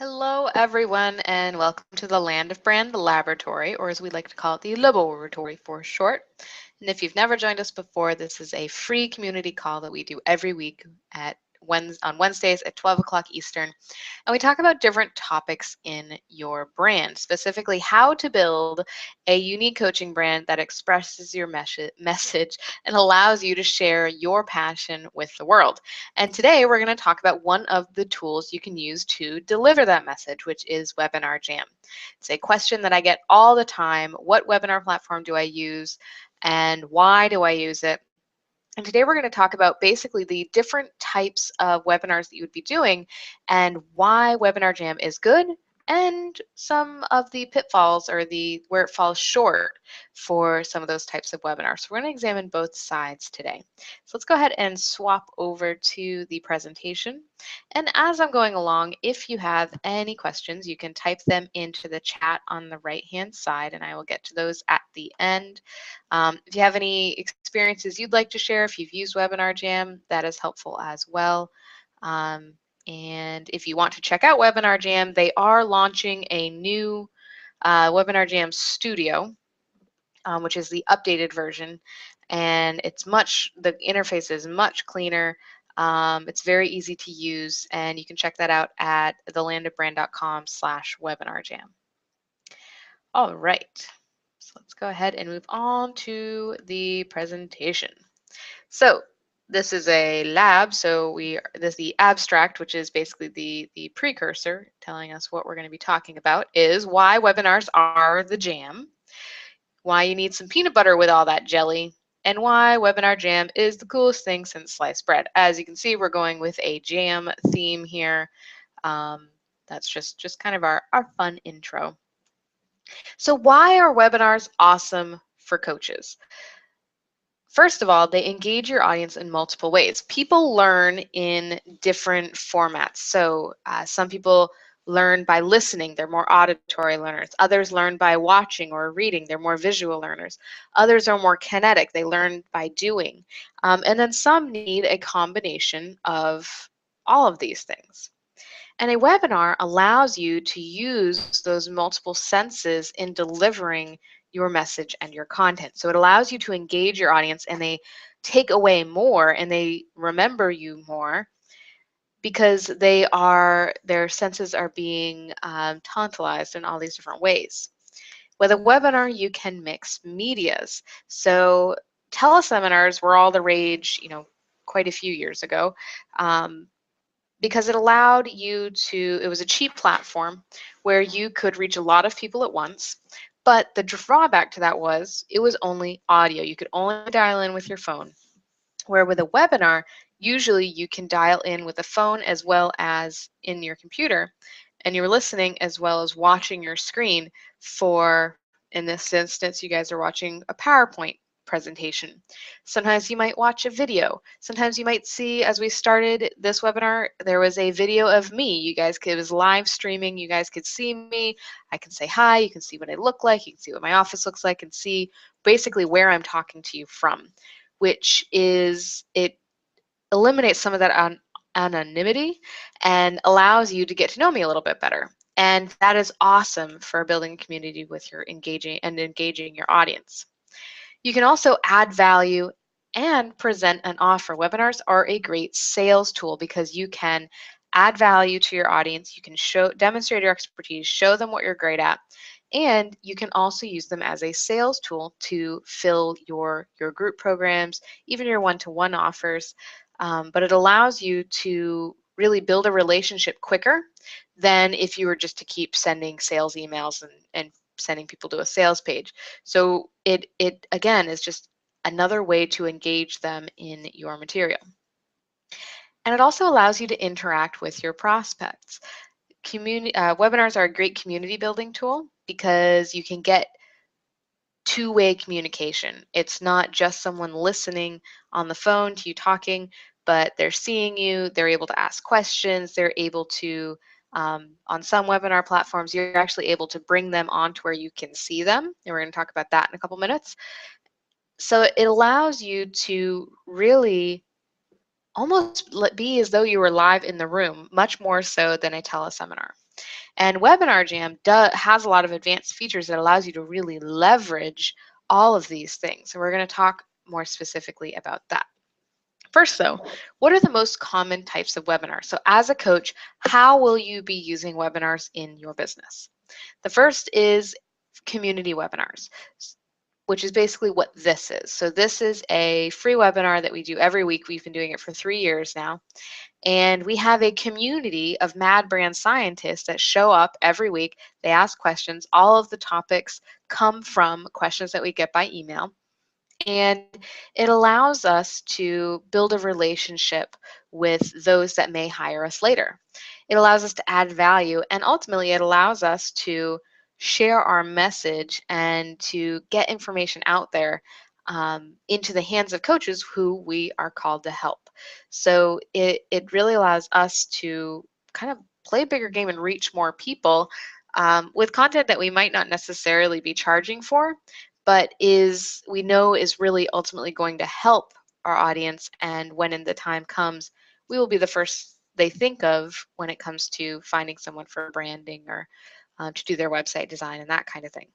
Hello, everyone, and welcome to the Land of Brand, the Laboratory, or as we like to call it, the LOBoratory for short. And if you've never joined us before, this is a free community call that we do every week on Wednesdays at 12 o'clock Eastern. And we talk about different topics in your brand, specifically how to build a unique coaching brand that expresses your message and allows you to share your passion with the world. And today we're going to talk about one of the tools you can use to deliver that message, which is WebinarJam. It's a question that I get all the time. What webinar platform do I use and why do I use it? And today we're going to talk about basically the different types of webinars that you would be doing and why WebinarJam is good and some of the pitfalls or where it falls short for some of those types of webinars. So we're going to examine both sides today. So let's go ahead and swap over to the presentation. And as I'm going along, if you have any questions, you can type them into the chat on the right-hand side, and I will get to those at the end. If you have any experiences you'd like to share, if you've used WebinarJam, that is helpful as well. And if you want to check out WebinarJam, they are launching a new WebinarJam Studio, which is the updated version. And the interface is much cleaner. It's very easy to use, and you can check that out at thelandofbrand.com/webinarjam. All right. So let's go ahead and move on to the presentation. So this is a lab, so this is the abstract, which is basically the precursor telling us what we're going to be talking about, is why webinars are the jam, why you need some peanut butter with all that jelly, and why WebinarJam is the coolest thing since sliced bread. As you can see, we're going with a jam theme here. That's just kind of our fun intro. So why are webinars awesome for coaches? First of all, they engage your audience in multiple ways. People learn in different formats. So some people learn by listening. They're more auditory learners. Others learn by watching or reading. They're more visual learners. Others are more kinetic. They learn by doing. And then some need a combination of all of these things. And a webinar allows you to use those multiple senses in delivering your message and your content. So it allows you to engage your audience, and they take away more and they remember you more because their senses are being tantalized in all these different ways. With a webinar, you can mix medias. So teleseminars were all the rage, quite a few years ago. Because it allowed it was a cheap platform where you could reach a lot of people at once. But the drawback to that was it was only audio. You could only dial in with your phone. Where with a webinar, usually you can dial in with a phone as well as in your computer, and you're listening as well as watching your screen in this instance, you guys are watching a PowerPoint presentation. Sometimes you might watch a video. Sometimes you might see, as we started this webinar, there was a video of me. It was live streaming. You guys could see me. I can say hi. You can see what I look like. You can see what my office looks like and see basically where I'm talking to you from, which it eliminates some of that anonymity and allows you to get to know me a little bit better. And that is awesome for building a community with your engaging your audience. You can also add value and present an offer. Webinars are a great sales tool because you can add value to your audience. You can demonstrate your expertise, show them what you're great at, and you can also use them as a sales tool to fill your group programs, even your one-to-one offers. But it allows you to really build a relationship quicker than if you were just to keep sending sales emails and sending people to a sales page. So it again is just another way to engage them in your material. And it also allows you to interact with your prospects. Webinars are a great community building tool because you can get two-way communication. It's not just someone listening on the phone to you talking, but they're seeing you, they're able to ask questions, they're able to, on some webinar platforms, you're actually able to bring them on to where you can see them, and we're going to talk about that in a couple minutes. So it allows you to really almost be as though you were live in the room, much more so than a teleseminar. And WebinarJam has a lot of advanced features that allows you to really leverage all of these things. And we're going to talk more specifically about that. First, though, what are the most common types of webinars? So as a coach, how will you be using webinars in your business? The first is community webinars, which is basically what this is. So this is a free webinar that we do every week. We've been doing it for 3 years now. And we have a community of mad brand scientists that show up every week. They ask questions. All of the topics come from questions that we get by email. And it allows us to build a relationship with those that may hire us later. It allows us to add value, and ultimately it allows us to share our message and to get information out there into the hands of coaches who we are called to help. So it really allows us to kind of play a bigger game and reach more people with content that we might not necessarily be charging for, but we know is really ultimately going to help our audience. And when the time comes, we will be the first they think of when it comes to finding someone for branding or to do their website design and that kind of thing.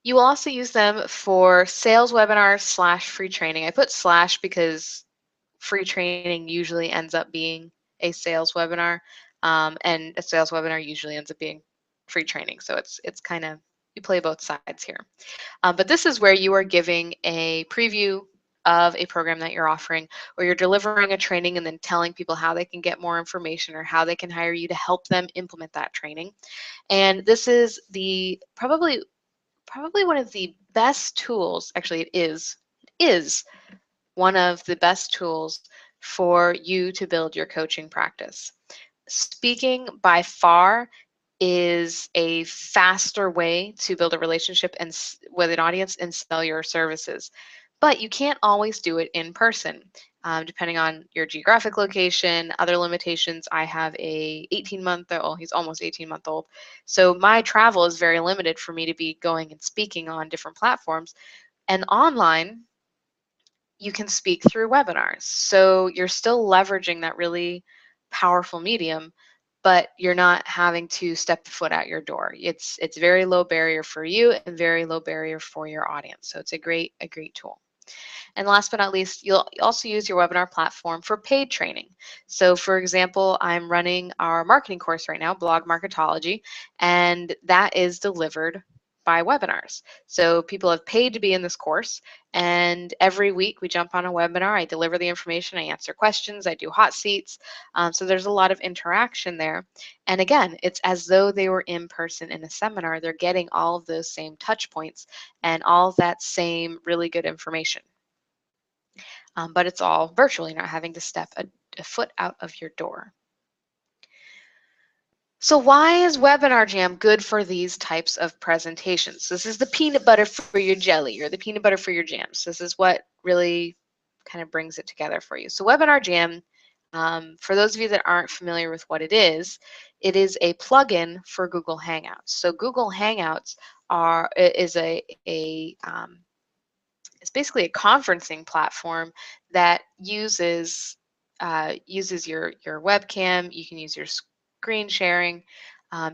You will also use them for sales webinars / free training. I put / because free training usually ends up being a sales webinar, and a sales webinar usually ends up being free training. So it's kind of, you play both sides here. But this is where you are giving a preview of a program that you're offering, or you're delivering a training and then telling people how they can get more information or how they can hire you to help them implement that training. And this is probably one of the best tools. Actually, it is one of the best tools for you to build your coaching practice. Speaking by far is a faster way to build a relationship and with an audience and sell your services. But you can't always do it in person, depending on your geographic location, other limitations. I have a 18-month-old, he's almost 18-month-old. So my travel is very limited for me to be going and speaking on different platforms. And online, you can speak through webinars. So you're still leveraging that really powerful medium, but you're not having to step the foot out your door. It's very low barrier for you and very low barrier for your audience. So it's a great tool. And last but not least, you'll also use your webinar platform for paid training. So for example, I'm running our marketing course right now, Blog Marketology, and that is delivered by webinars. So people have paid to be in this course, and every week we jump on a webinar, I deliver the information, I answer questions, I do hot seats. So there's a lot of interaction there. And again, it's as though they were in person in a seminar. They're getting all of those same touch points and all that same really good information. But it's all virtually, not having to step a foot out of your door. So why is WebinarJam good for these types of presentations? This is the peanut butter for your jelly, or the peanut butter for your jams. This is what really kind of brings it together for you. So WebinarJam, for those of you that aren't familiar with what it is a plugin for Google Hangouts. So Google Hangouts is it's basically a conferencing platform that uses your webcam. You can use your screen sharing,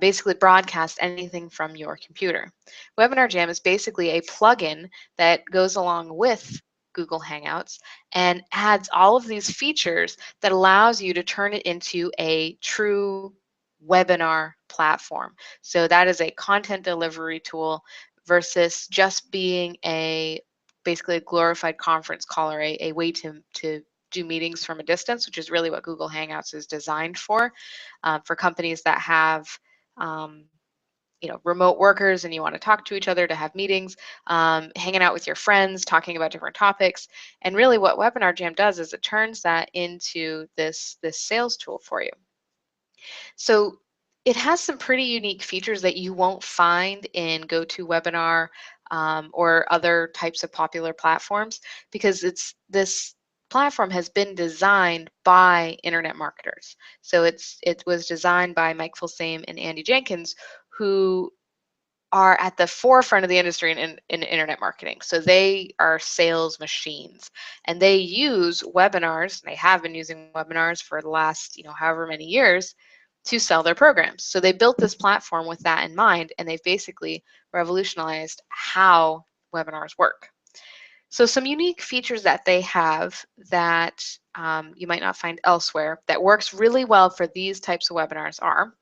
basically broadcast anything from your computer. WebinarJam is basically a plugin that goes along with Google Hangouts and adds all of these features that allows you to turn it into a true webinar platform. So that is a content delivery tool versus just being basically a glorified conference call, or a way to do meetings from a distance, which is really what Google Hangouts is designed for companies that have remote workers and you want to talk to each other to have meetings, hanging out with your friends, talking about different topics. And really what WebinarJam does is it turns that into this sales tool for you. So it has some pretty unique features that you won't find in GoToWebinar or other types of popular platforms, because this platform has been designed by internet marketers. So it was designed by Mike Fulsame and Andy Jenkins, who are at the forefront of the industry in internet marketing. So they are sales machines, and they use webinars, and they have been using webinars for the last, however many years, to sell their programs. So they built this platform with that in mind, and they've basically revolutionized how webinars work. So some unique features that they have that you might not find elsewhere that works really well for these types of webinars are,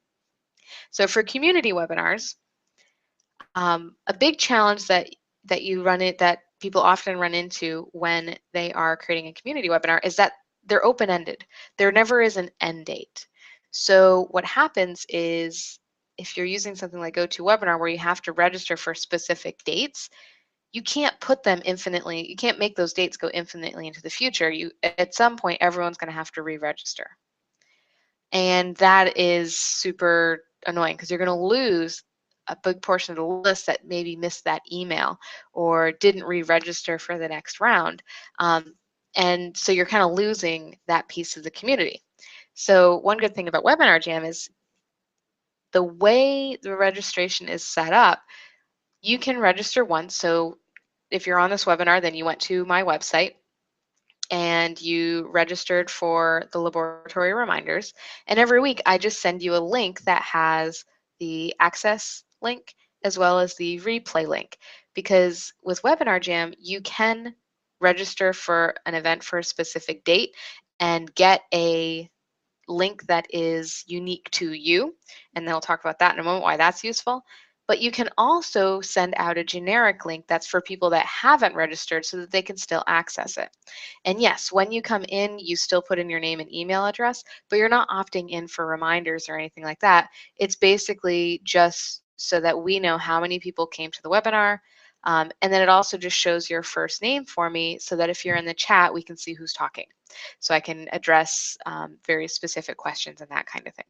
so for community webinars, a big challenge that people often run into when they are creating a community webinar is that they're open-ended. There never is an end date. So what happens is if you're using something like GoToWebinar where you have to register for specific dates, you can't put them infinitely, you can't make those dates go infinitely into the future. At some point, everyone's going to have to re-register. And that is super annoying because you're going to lose a big portion of the list that maybe missed that email or didn't re-register for the next round. And so you're kind of losing that piece of the community. So one good thing about WebinarJam is the way the registration is set up, you can register once. So if you're on this webinar, then you went to my website and you registered for the LOBoratory reminders. And every week I just send you a link that has the access link as well as the replay link. Because with WebinarJam, you can register for an event for a specific date and get a link that is unique to you. And then we'll talk about that in a moment, why that's useful. But you can also send out a generic link that's for people that haven't registered so that they can still access it. And yes, when you come in, you still put in your name and email address, but you're not opting in for reminders or anything like that. It's basically just so that we know how many people came to the webinar. And then it also just shows your first name for me so that if you're in the chat, we can see who's talking. So I can address very specific questions and that kind of thing.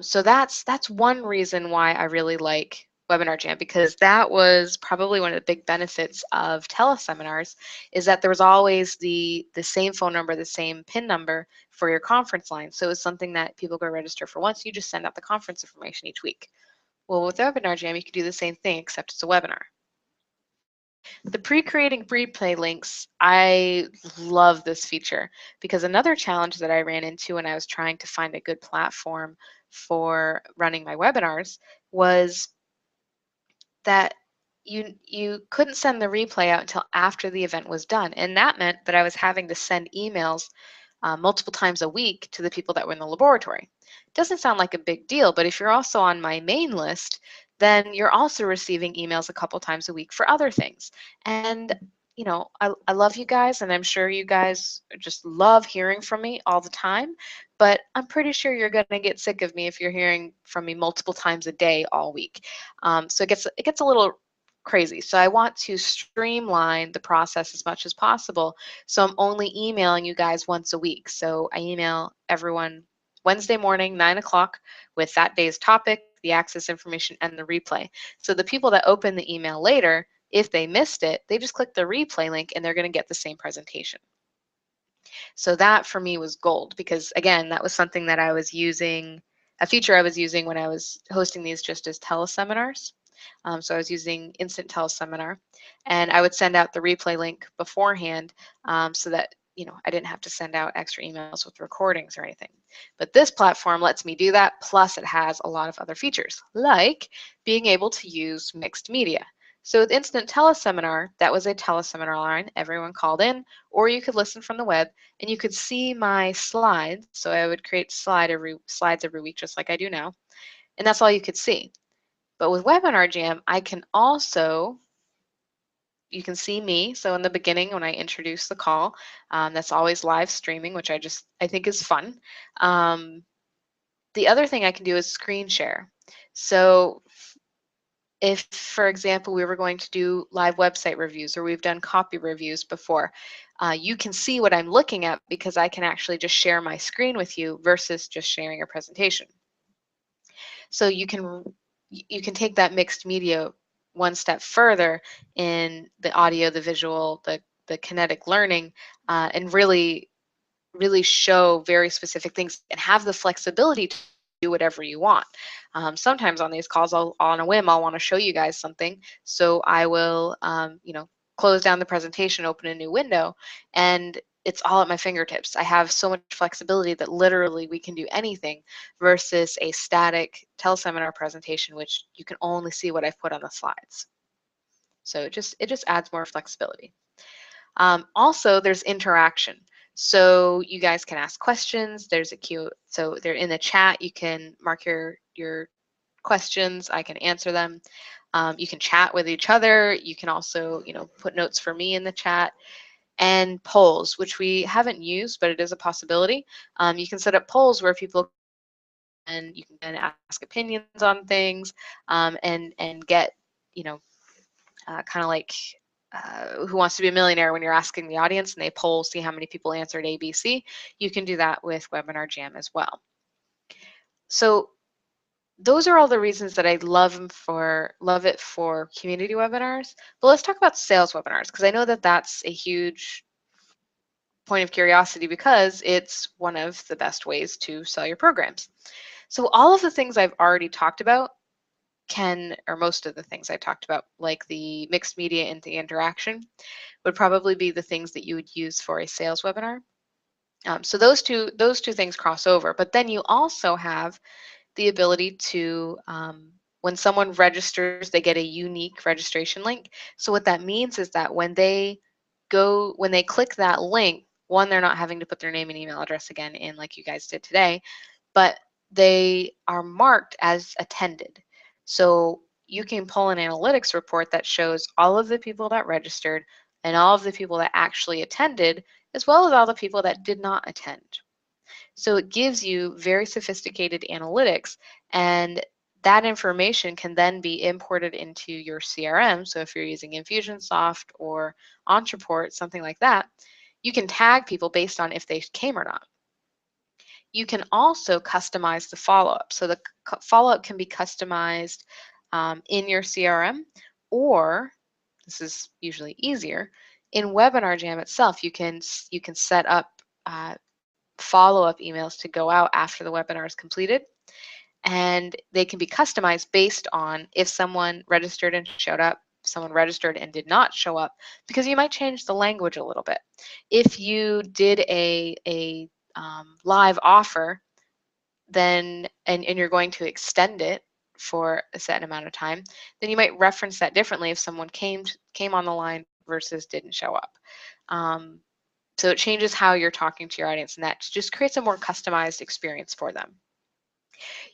So that's one reason why I really like WebinarJam, because that was probably one of the big benefits of teleseminars, is that there was always the same phone number, the same PIN number for your conference line. So it's something that people go register for once, you just send out the conference information each week. Well, with WebinarJam, you can do the same thing, except it's a webinar. The pre-creating replay links, I love this feature because another challenge that I ran into when I was trying to find a good platform for running my webinars was that you couldn't send the replay out until after the event was done. And that meant that I was having to send emails multiple times a week to the people that were in the laboratory. It doesn't sound like a big deal, but if you're also on my main list, then you're also receiving emails a couple times a week for other things. And you know, I love you guys, and I'm sure you guys just love hearing from me all the time, but I'm pretty sure you're going to get sick of me if you're hearing from me multiple times a day all week. So it gets a little crazy. So I want to streamline the process as much as possible. So I'm only emailing you guys once a week. So I email everyone Wednesday morning, 9 o'clock, with that day's topic, the access information, and the replay. So the people that open the email later, if they missed it, they just click the replay link and they're going to get the same presentation. So that for me was gold because, again, that was something that I was using, a feature I was using when I was hosting these just as teleseminars. So I was using Instant Teleseminar, and I would send out the replay link beforehand so that I didn't have to send out extra emails with recordings or anything. But this platform lets me do that, plus it has a lot of other features, like being able to use mixed media. So with Instant Teleseminar, that was a teleseminar line. Everyone called in, or you could listen from the web, and you could see my slides. So I would create slides every week, just like I do now, and that's all you could see. But with WebinarJam, I can also, you can see me. So in the beginning, when I introduce the call, that's always live streaming, which I think is fun. The other thing I can do is screen share. So if, for example, we were going to do live website reviews or we've done copy reviews before, you can see what I'm looking at because I can actually just share my screen with you versus just sharing a presentation. So you can take that mixed media one step further in the audio, the visual, the kinetic learning, and really show very specific things and have the flexibility to do whatever you want. Sometimes on these calls, on a whim, I'll want to show you guys something. So I will, close down the presentation, open a new window, and it's all at my fingertips. I have so much flexibility that literally we can do anything versus a static teleseminar presentation, which you can only see what I've put on the slides. So it just adds more flexibility. Also, there's interaction. So you guys can ask questions. There's a queue. So they're in the chat. You can mark your questions. I can answer them. You can chat with each other. You can also, put notes for me in the chat. And polls, which we haven't used, but it is a possibility. You can set up polls where people and you can ask opinions on things, and get, kind of like Who Wants to Be a Millionaire when you're asking the audience and they poll, see how many people answered ABC. You can do that with WebinarJam as well. So those are all the reasons that I love it for community webinars. But let's talk about sales webinars, because I know that that's a huge point of curiosity because it's one of the best ways to sell your programs. So all of the things I've already talked about or most of the things I talked about, like the mixed media and the interaction, would probably be the things that you would use for a sales webinar. So those two things cross over. But then you also have the ability to, when someone registers, they get a unique registration link. So what that means is that when they click that link, one, they're not having to put their name and email address again in like you guys did today, but they are marked as attended. So you can pull an analytics report that shows all of the people that registered and all of the people that actually attended, as well as all the people that did not attend. So it gives you very sophisticated analytics, and that information can then be imported into your CRM. So if you're using Infusionsoft or Ontraport, something like that, you can tag people based on if they came or not. You can also customize the follow-up. So the follow-up can be customized in your CRM, or this is usually easier, in WebinarJam itself, you can set up follow-up emails to go out after the webinar is completed, and they can be customized based on if someone registered and showed up, someone registered and did not show up, because you might change the language a little bit. If you did a live offer, then and you're going to extend it for a set amount of time, then you might reference that differently if someone came on the line versus didn't show up. So it changes how you're talking to your audience, and that just creates a more customized experience for them.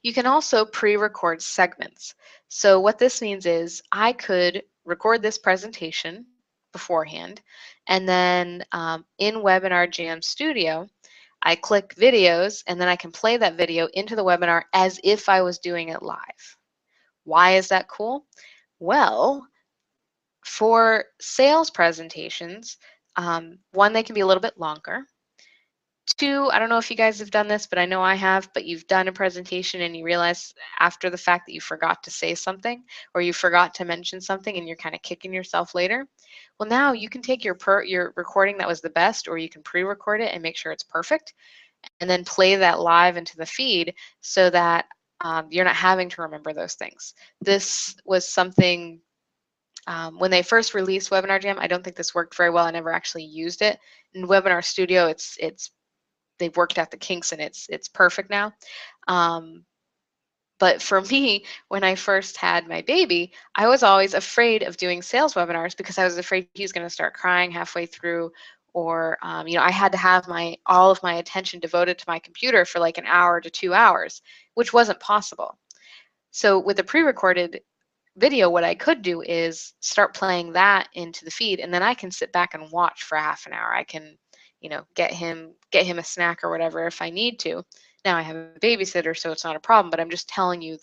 You can also pre-record segments. So what this means is I could record this presentation beforehand, and then in WebinarJam Studio, I click videos, and then I can play that video into the webinar as if I was doing it live. Why is that cool? Well, for sales presentations, one, they can be a little bit longer. Two, I don't know if you guys have done this, but I know I have, but you've done a presentation and you realize after the fact that you forgot to say something or you forgot to mention something and you're kind of kicking yourself later. Well, now you can take your recording that was the best, or you can pre-record it and make sure it's perfect, and then play that live into the feed so that you're not having to remember those things. This was something when they first released WebinarJam, I don't think this worked very well. I never actually used it. In Webinar Studio, they've worked out the kinks and it's perfect now. But for me, when I first had my baby, I was always afraid of doing sales webinars because I was afraid he was going to start crying halfway through, or I had to have all of my attention devoted to my computer for like an hour to 2 hours, which wasn't possible. So with the pre-recorded video, what I could do is start playing that into the feed, and then I can sit back and watch for half an hour. I can, get him a snack or whatever if I need to. Now I have a babysitter, so it's not a problem, but I'm just telling you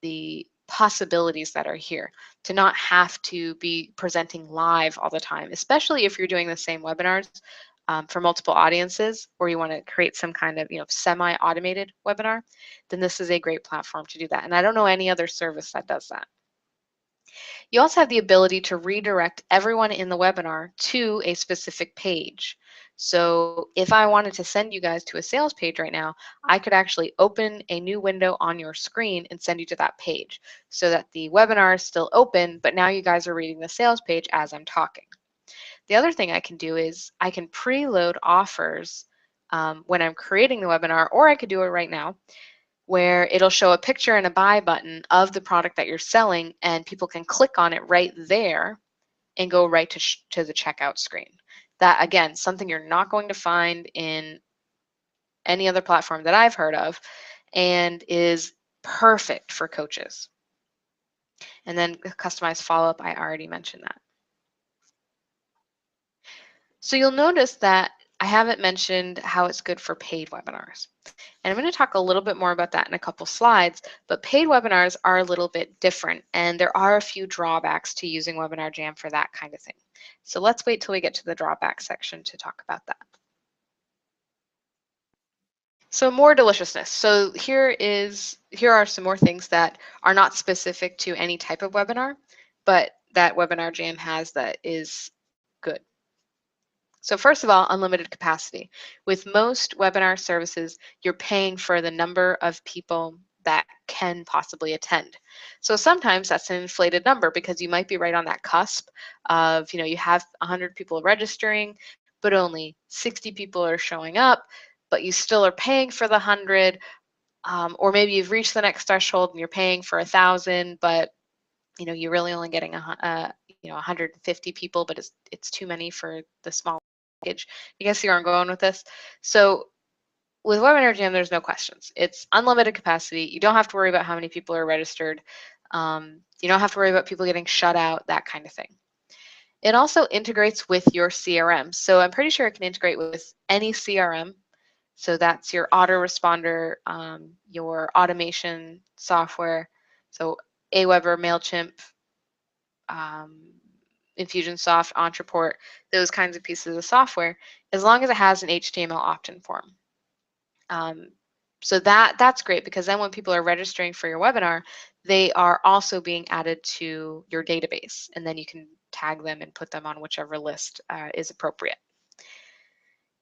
the possibilities that are here to not have to be presenting live all the time, especially if you're doing the same webinars for multiple audiences, or you want to create some kind of semi-automated webinar, then this is a great platform to do that. And I don't know any other service that does that. You also have the ability to redirect everyone in the webinar to a specific page. So if I wanted to send you guys to a sales page right now, I could actually open a new window on your screen and send you to that page so that the webinar is still open, but now you guys are reading the sales page as I'm talking. The other thing I can do is I can preload offers when I'm creating the webinar, or I could do it right now, where it'll show a picture and a buy button of the product that you're selling, and people can click on it right there and go right to the checkout screen. That, again, something you're not going to find in any other platform that I've heard of, and is perfect for coaches. And then customized follow-up, I already mentioned that. So you'll notice that I haven't mentioned how it's good for paid webinars. And I'm going to talk a little bit more about that in a couple slides, but paid webinars are a little bit different, and there are a few drawbacks to using WebinarJam for that kind of thing. So let's wait till we get to the drawbacks section to talk about that. So more deliciousness. So here are some more things that are not specific to any type of webinar, but that WebinarJam has that is good. So first of all, unlimited capacity. With most webinar services, you're paying for the number of people that can possibly attend. So sometimes that's an inflated number because you might be right on that cusp of, you have 100 people registering, but only 60 people are showing up, but you still are paying for the 100, or maybe you've reached the next threshold and you're paying for 1,000, but you're really only getting 150 people, but it's too many for the small package. You guys see where I'm going with this? So with WebinarJam, there's no questions. It's unlimited capacity. You don't have to worry about how many people are registered. You don't have to worry about people getting shut out, that kind of thing. It also integrates with your CRM. So I'm pretty sure it can integrate with any CRM. So that's your autoresponder, your automation software. So Aweber, MailChimp, Infusionsoft, Ontraport, those kinds of pieces of software, as long as it has an HTML opt-in form. So that's great, because then when people are registering for your webinar, they are also being added to your database, and then you can tag them and put them on whichever list is appropriate.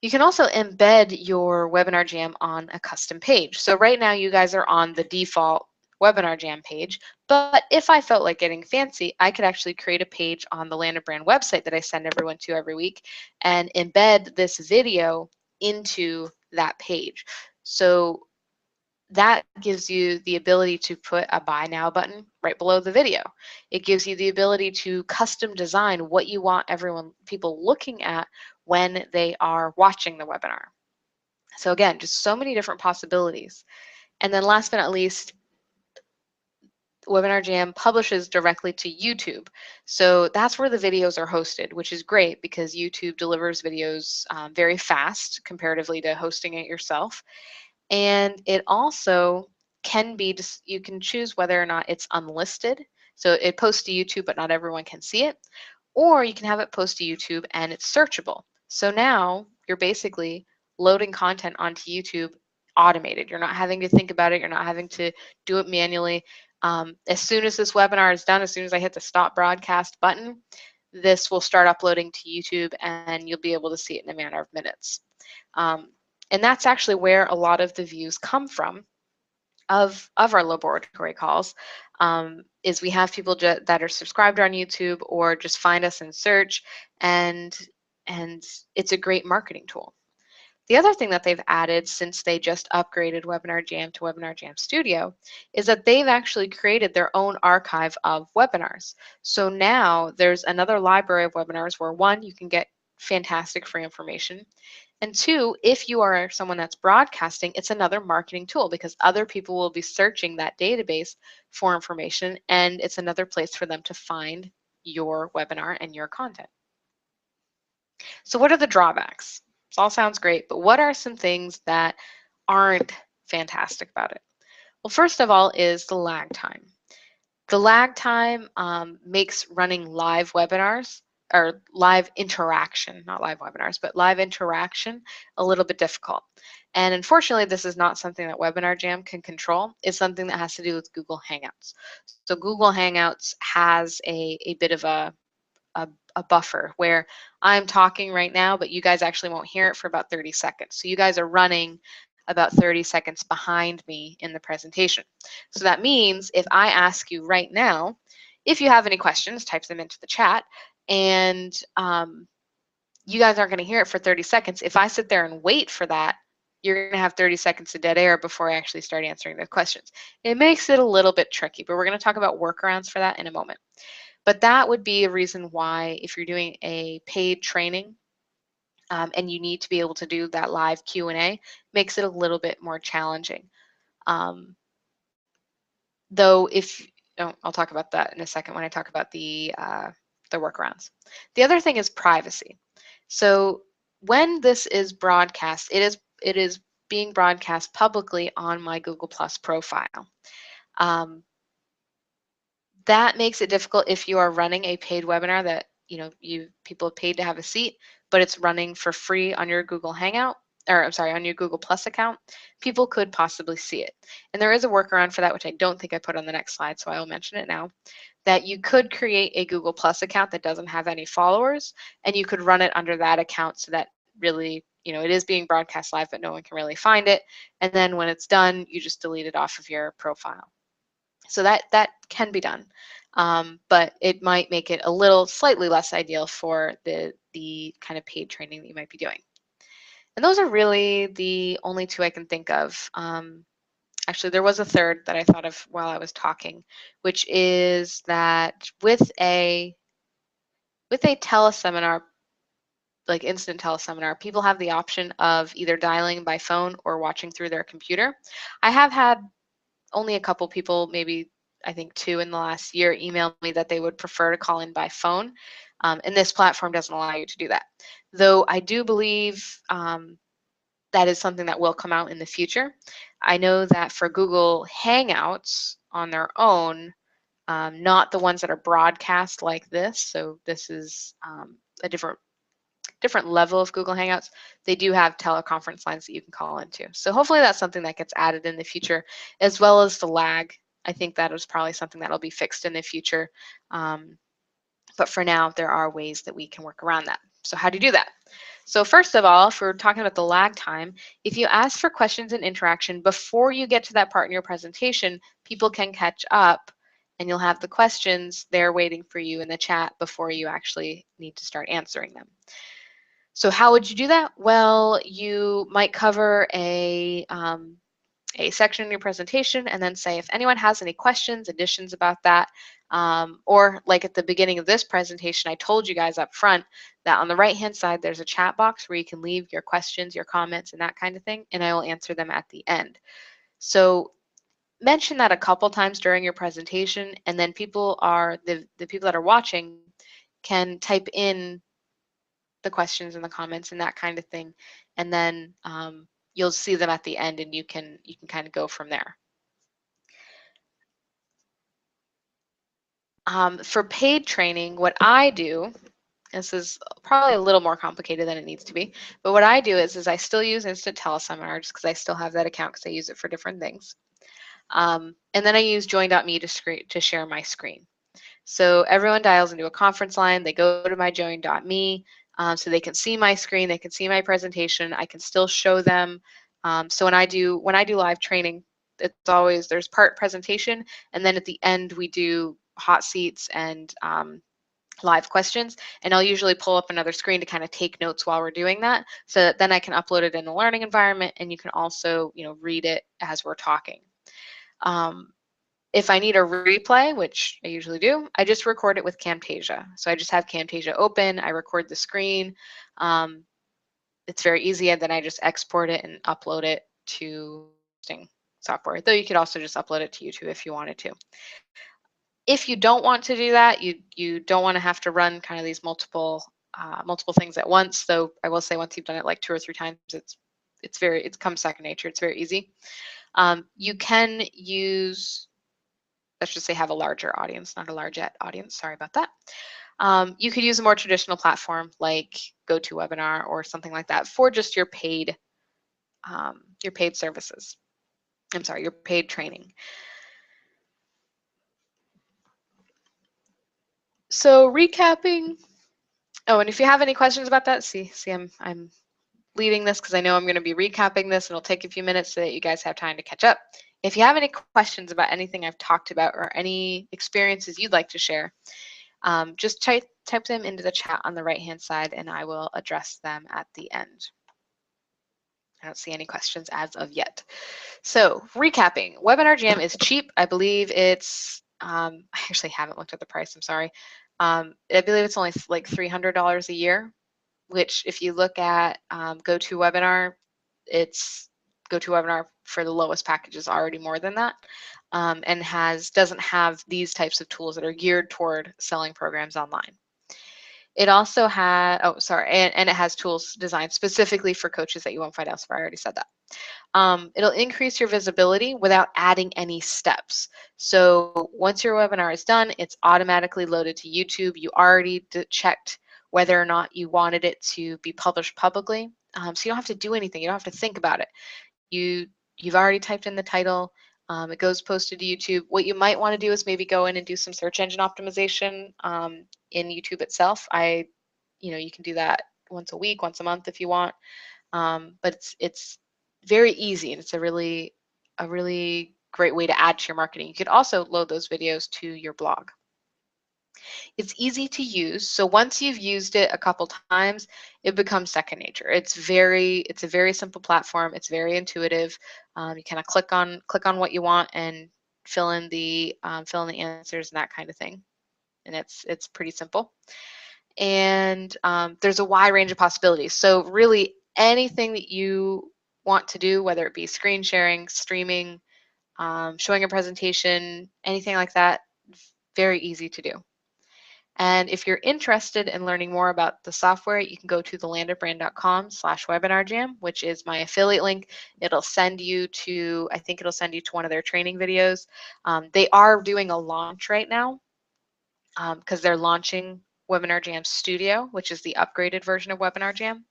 You can also embed your WebinarJam on a custom page. So right now you guys are on the default WebinarJam page, but if I felt like getting fancy, I could actually create a page on the Land of Brand website that I send everyone to every week and embed this video into that page. So that gives you the ability to put a buy now button right below the video. It gives you the ability to custom design what you want people looking at when they are watching the webinar. So again, just so many different possibilities. And then last but not least, WebinarJam publishes directly to YouTube. So that's where the videos are hosted, which is great because YouTube delivers videos very fast comparatively to hosting it yourself. And it also can be, you can choose whether or not it's unlisted. So it posts to YouTube, but not everyone can see it. Or you can have it post to YouTube and it's searchable. So now you're basically loading content onto YouTube automated. You're not having to think about it. You're not having to do it manually. As soon as this webinar is done, as soon as I hit the stop broadcast button, this will start uploading to YouTube and you'll be able to see it in a matter of minutes. And that's actually where a lot of the views come from of our LOBoratory calls, is we have people that are subscribed on YouTube or just find us in search, and it's a great marketing tool. The other thing that they've added since they just upgraded WebinarJam to WebinarJam Studio is that they've actually created their own archive of webinars. So now there's another library of webinars where, one, you can get fantastic free information, and two, if you are someone that's broadcasting, it's another marketing tool because other people will be searching that database for information, and it's another place for them to find your webinar and your content. So what are the drawbacks? This all sounds great, but what are some things that aren't fantastic about it? Well, first of all is the lag time. The lag time makes running live webinars, or live interaction, not live webinars, but live interaction, a little bit difficult. And unfortunately, this is not something that WebinarJam can control. It's something that has to do with Google Hangouts. So Google Hangouts has a bit of a buffer where I'm talking right now, but you guys actually won't hear it for about 30 seconds. So you guys are running about 30 seconds behind me in the presentation. So that means if I ask you right now, if you have any questions, type them into the chat, and you guys aren't going to hear it for 30 seconds. If I sit there and wait for that, you're going to have 30 seconds of dead air before I actually start answering the questions. It makes it a little bit tricky, but we're going to talk about workarounds for that in a moment. But that would be a reason why, if you're doing a paid training and you need to be able to do that live Q&A, makes it a little bit more challenging. Though I'll talk about that in a second when I talk about the workarounds. The other thing is privacy. So when this is broadcast, it is being broadcast publicly on my Google Plus profile. That makes it difficult if you are running a paid webinar that people have paid to have a seat, but it's running for free on your Google Hangout, or I'm sorry, on your Google Plus account. People could possibly see it. And there is a workaround for that, which I don't think I put on the next slide, so I will mention it now, that you could create a Google Plus account that doesn't have any followers, and you could run it under that account so that really, it is being broadcast live, but no one can really find it. And then when it's done, you just delete it off of your profile. So that can be done, but it might make it a little slightly less ideal for the kind of paid training that you might be doing. And those are really the only two I can think of. Actually, there was a third that I thought of while I was talking, which is that with a teleseminar, like instant teleseminar, people have the option of either dialing by phone or watching through their computer. I have had only a couple people, maybe I think 2 in the last year, email me that they would prefer to call in by phone. And this platform doesn't allow you to do that. Though I do believe that is something that will come out in the future. I know that for Google Hangouts on their own, not the ones that are broadcast like this, so this is a different level of Google Hangouts, they do have teleconference lines that you can call into. So hopefully that's something that gets added in the future, as well as the lag. I think that is probably something that'll be fixed in the future. But for now, there are ways that we can work around that. So how do you do that? So first of all, if we're talking about the lag time, if you ask for questions and interaction before you get to that part in your presentation, people can catch up and you'll have the questions there waiting for you in the chat before you actually need to start answering them. So how would you do that? Well, you might cover a section in your presentation and then say, if anyone has any questions, additions about that, or like at the beginning of this presentation, I told you guys up front that on the right-hand side, there's a chat box where you can leave your questions, your comments, and that kind of thing, and I will answer them at the end. So mention that a couple times during your presentation, and then people the people that are watching can type in the questions and the comments and that kind of thing, and then you'll see them at the end, and you can kind of go from there. For paid training, what I do, this is probably a little more complicated than it needs to be, but what I do is I still use Instant Teleseminar just because I still have that account because I use it for different things. And then I use join.me to share my screen. So everyone dials into a conference line, they go to my join.me, so they can see my screen, they can see my presentation, I can still show them. So when I do live training, it's always, there's part presentation, and then at the end we do hot seats and live questions, and I'll usually pull up another screen to kind of take notes while we're doing that, so that then I can upload it in a learning environment, and you can also read it as we're talking. If I need a replay, which I usually do, I just record it with Camtasia. So I just have Camtasia open, I record the screen. It's very easy, and then I just export it and upload it to software, though you could also just upload it to YouTube if you wanted to. If you don't want to do that, you don't want to have to run kind of these multiple things at once, though I will say once you've done it like 2 or 3 times, it comes second nature, it's very easy. You can use, let's just say, have a larger audience, not a largette audience, sorry about that. You could use a more traditional platform like GoToWebinar or something like that for just your paid services. I'm sorry, your paid training. So recapping. Oh, and if you have any questions about that, see, I'm leading this because I know I'm going to be recapping this, and it'll take a few minutes so that you guys have time to catch up. If you have any questions about anything I've talked about or any experiences you'd like to share, just type them into the chat on the right-hand side and I will address them at the end. I don't see any questions as of yet. So recapping, WebinarJam is cheap. I believe it's, I actually haven't looked at the price, I'm sorry. I believe it's only like $300 a year, which if you look at GoToWebinar, it's GoToWebinar for the lowest package is already more than that, and doesn't have these types of tools that are geared toward selling programs online. It also had, oh, sorry, and it has tools designed specifically for coaches that you won't find elsewhere. I already said that. It'll increase your visibility without adding any steps. So once your webinar is done, it's automatically loaded to YouTube. You already checked whether or not you wanted it to be published publicly. So you don't have to do anything. You don't have to think about it. You've already typed in the title. It goes posted to YouTube. What you might want to do is maybe go in and do some search engine optimization in YouTube itself. You can do that once a week, once a month if you want. But it's very easy, and it's a really great way to add to your marketing. You could also load those videos to your blog. It's easy to use, so once you've used it a couple times, it becomes second nature. It's a very simple platform. It's very intuitive. You kind of click on what you want and fill in the answers and that kind of thing, and it's pretty simple. And there's a wide range of possibilities. So really anything that you want to do, whether it be screen sharing, streaming, showing a presentation, anything like that, very easy to do. And if you're interested in learning more about the software, you can go to thelandofbrand.com/webinarjam, which is my affiliate link. It'll send you to, I think it'll send you to one of their training videos. They are doing a launch right now because they're launching WebinarJam Studio, which is the upgraded version of WebinarJam.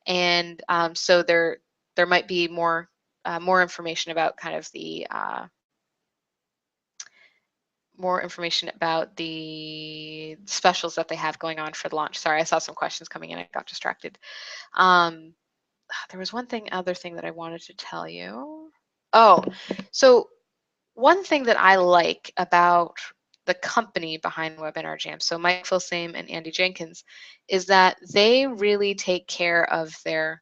And so there might be more information about kind of the specials that they have going on for the launch. Sorry, I saw some questions coming in. I got distracted. There was other thing that I wanted to tell you. Oh, so one thing that I like about the company behind WebinarJam, so Mike Filsame and Andy Jenkins, is that they really take care of their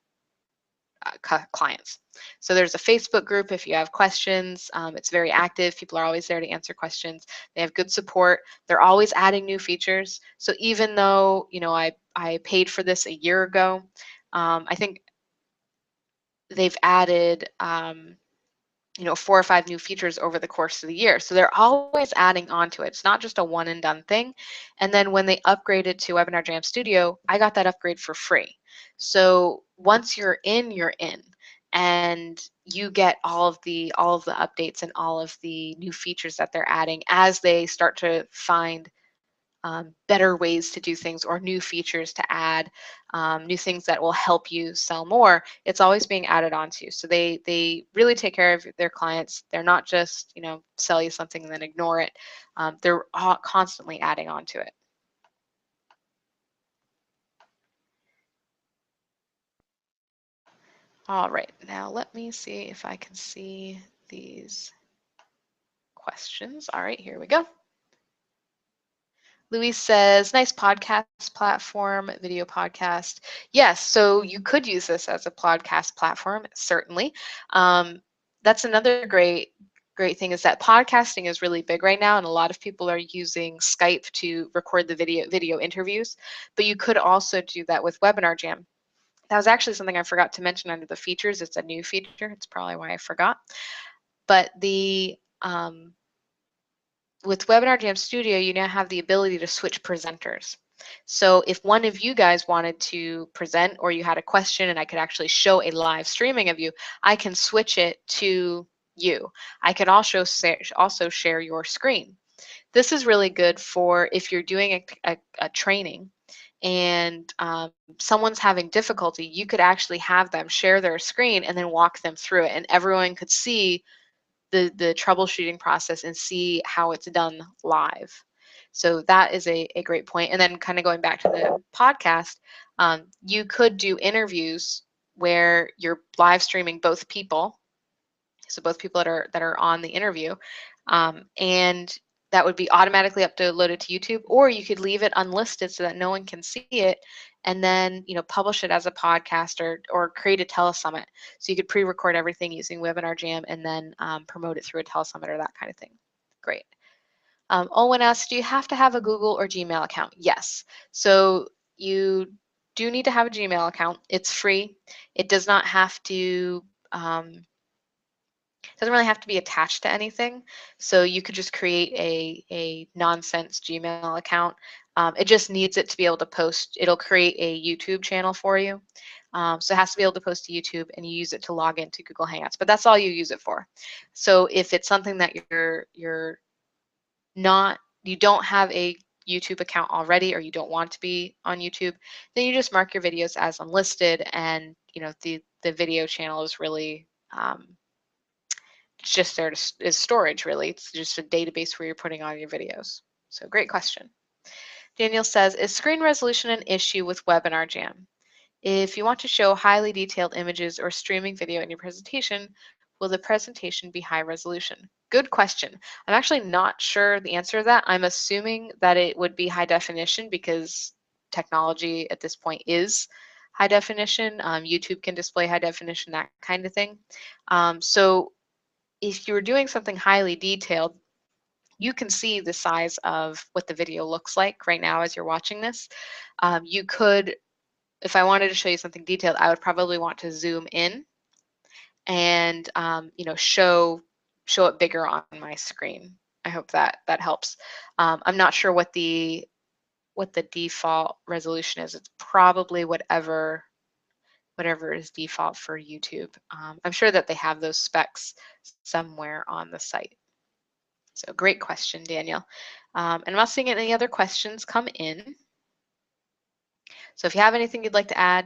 clients. So there's a Facebook group if you have questions. It's very active. People are always there to answer questions. They have good support. They're always adding new features. So even though I paid for this a year ago, I think they've added 4 or 5 new features over the course of the year. So they're always adding on to it. It's not just a one and done thing. And then when they upgraded to WebinarJam Studio, I got that upgrade for free. So once you're in, and you get all of the updates and all of the new features that they're adding as they start to find better ways to do things or new features to add, new things that will help you sell more. It's always being added onto. So they really take care of their clients. They're not just sell you something and then ignore it. They're constantly adding on to it. All right, now let me see if I can see these questions. All right, here we go. Luis says, nice podcast platform, video podcast. Yes, so you could use this as a podcast platform, certainly. That's another great thing is that podcasting is really big right now, and a lot of people are using Skype to record the video interviews, but you could also do that with WebinarJam. That was actually something I forgot to mention under the features. It's a new feature. It's probably why I forgot. But with WebinarJam Studio, you now have the ability to switch presenters. So if one of you guys wanted to present or you had a question and I could actually show a live streaming of you, I can switch it to you. I could also share your screen. This is really good for if you're doing a training and someone's having difficulty, you could actually have them share their screen and then walk them through it, and everyone could see the troubleshooting process and see how it's done live. So that is a great point. And then kind of going back to the podcast, you could do interviews where you're live streaming both people, so both people that are on the interview, and that would be automatically uploaded to YouTube, or you could leave it unlisted so that no one can see it, and then publish it as a podcast or create a telesummit. So you could pre-record everything using WebinarJam and then promote it through a telesummit or that kind of thing. Great. Owen asks, do you have to have a Google or Gmail account? Yes. So you do need to have a Gmail account. It's free. It does not have to doesn't really have to be attached to anything. So you could just create a nonsense Gmail account. It just needs it to be able to post. It'll create a YouTube channel for you. So it has to be able to post to YouTube, and you use it to log into Google Hangouts. But that's all you use it for. So if it's something that you don't have a YouTube account already, or you don't want to be on YouTube, then you just mark your videos as unlisted, and the video channel is really it's just there as storage, really. It's just a database where you're putting all your videos. So great question. Daniel says, is screen resolution an issue with WebinarJam? If you want to show highly detailed images or streaming video in your presentation, will the presentation be high resolution? Good question. I'm actually not sure the answer to that. I'm assuming that it would be high definition because technology at this point is high definition. YouTube can display high definition, that kind of thing. So if you're doing something highly detailed, you can see the size of what the video looks like right now as you're watching this. You could, if I wanted to show you something detailed, I would probably want to zoom in and show it bigger on my screen. I hope that helps. I'm not sure what the default resolution is. It's probably whatever is default for YouTube. I'm sure that they have those specs somewhere on the site. So great question, Daniel. And I'm not seeing any other questions come in. So if you have anything you'd like to add,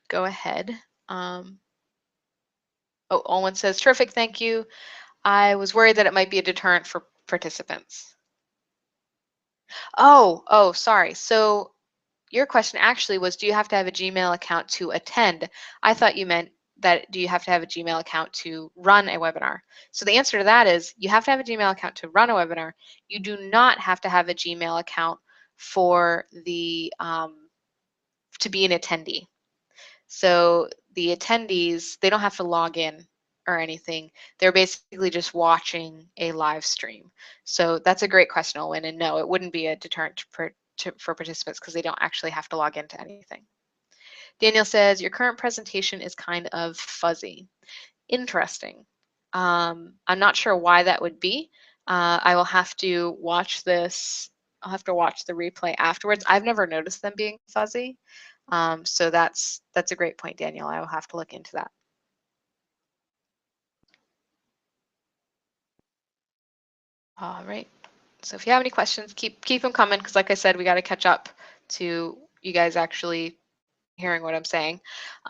go ahead. Oh, Owen says, terrific, thank you. I was worried that it might be a deterrent for participants. Oh, sorry. So your question actually was, do you have to have a Gmail account to attend? I thought you meant that do you have to have a Gmail account to run a webinar? So the answer to that is you have to have a Gmail account to run a webinar. You do not have to have a Gmail account for the to be an attendee. So the attendees, they don't have to log in or anything. They're basically just watching a live stream. So that's a great question, Owen. And no, it wouldn't be a deterrent for participants because they don't actually have to log into anything. Daniel says, your current presentation is kind of fuzzy. Interesting. I'm not sure why that would be. I will have to watch this. I'll have to watch the replay afterwards. I've never noticed them being fuzzy. So that's a great point, Daniel. I will have to look into that. All right. So if you have any questions, keep them coming because, like I said, we got to catch up to you guys actually hearing what I'm saying.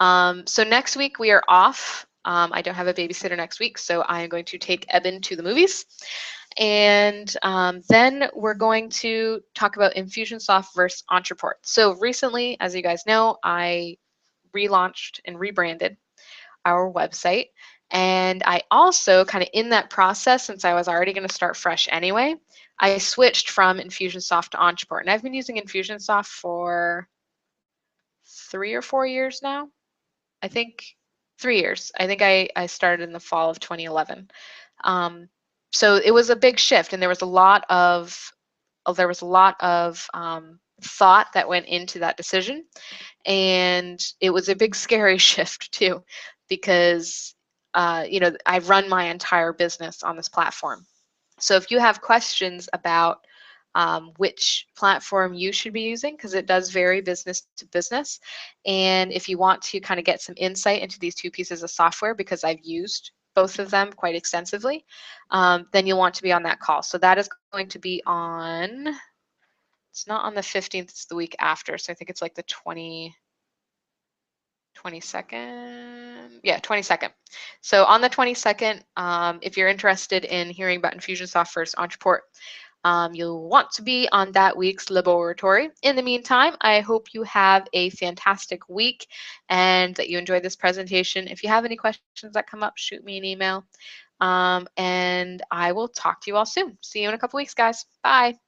So next week we are off. I don't have a babysitter next week, so I am going to take Eben to the movies. And then we're going to talk about Infusionsoft versus Entreport. So recently, as you guys know, I relaunched and rebranded our website. And I also kind of in that process, since I was already going to start fresh anyway, I switched from Infusionsoft to Entreport. And I've been using Infusionsoft for 3 or 4 years now. I think 3 years. I think I started in the fall of 2011. So it was a big shift, and there was a lot of thought that went into that decision, and it was a big scary shift too, because I run my entire business on this platform. So if you have questions about which platform you should be using, because it does vary business to business, and if you want to kind of get some insight into these two pieces of software, because I've used both of them quite extensively, then you'll want to be on that call. So that is going to be on, it's not on the 15th, it's the week after. So I think it's like the 22nd. Yeah, 22nd. So on the 22nd, if you're interested in hearing about Infusionsoft versus Entreport, You'll want to be on that week's laboratory. In the meantime, I hope you have a fantastic week and that you enjoyed this presentation. If you have any questions that come up, shoot me an email. And I will talk to you all soon. See you in a couple weeks, guys. Bye.